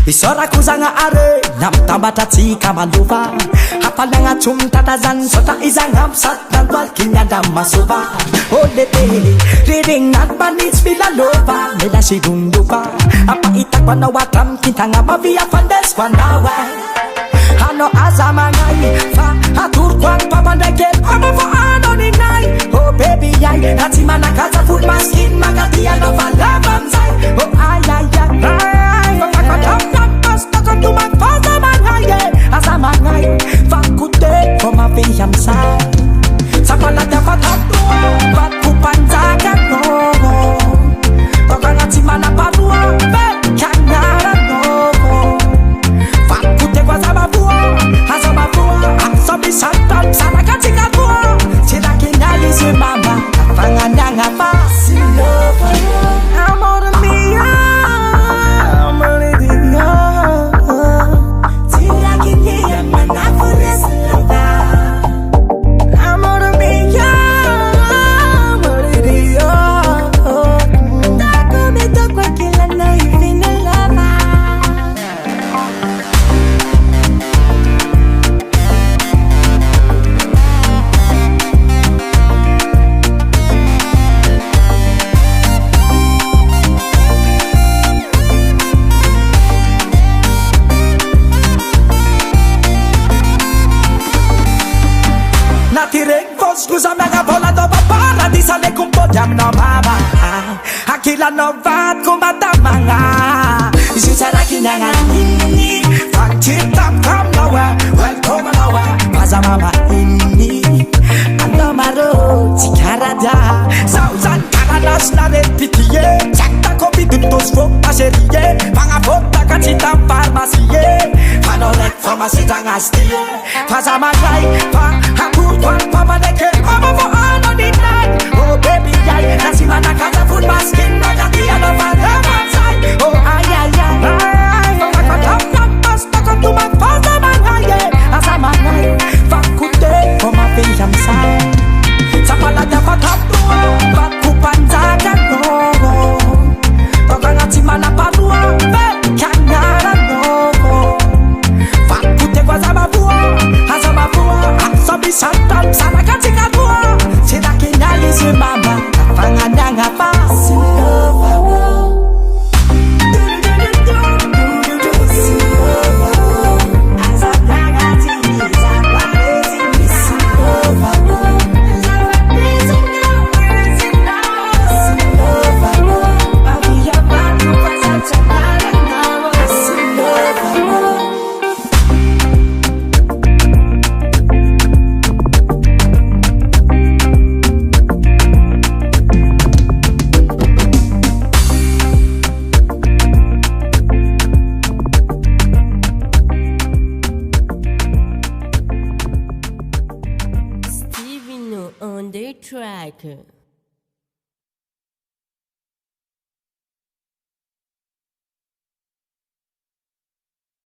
Isora kuzanga are namtambata tika manduva hapalanga chumtatazan sota izanga msat kinyanda masuva olete reading not manits bila lova mela shigundupa apa itakwa na watam kintanga mavia fandes kwanawa hano azamangai fa hatur kwang pamandake ama fa anoni nai oh baby yai natimana kaza full maskin magatia no valabanzai oh ay ay ay to my father man as a man fakute for my vision side sapala da fatwa vakupanza kano tokanga timana parua kanyara no fakute kwa sababu asabi santa sana katika kwa sila kinali si mama fanga ndanga fasi love I'm on me Akila no vat kumbata manga Zizara kinanga nini Faktitam kam nawa Welcome nawa Maza mama inni Ando maro Tikarada Sauzan karanas na repitiye Chakta kopi tutos fok paseriye Panga fota kachita farmasiye Panorek farmasi tangastiye Paza magai Pa hakur kwa pamaneke Mama fo anoninan Oh baby yai Nasimana kaza full baskin Nagatia no valabanzai Oh ay ay ay Fakatapam Basta to my father man Asa mangai Fakute For my vision side Sapala da fatapua Vakupanza kano Tokanga timana parua Kanyara no Fakute kwa zababua Hazababua Asabi santal Sana katika dua Sina kinyali si mama Fanga ndanga fasi On the track.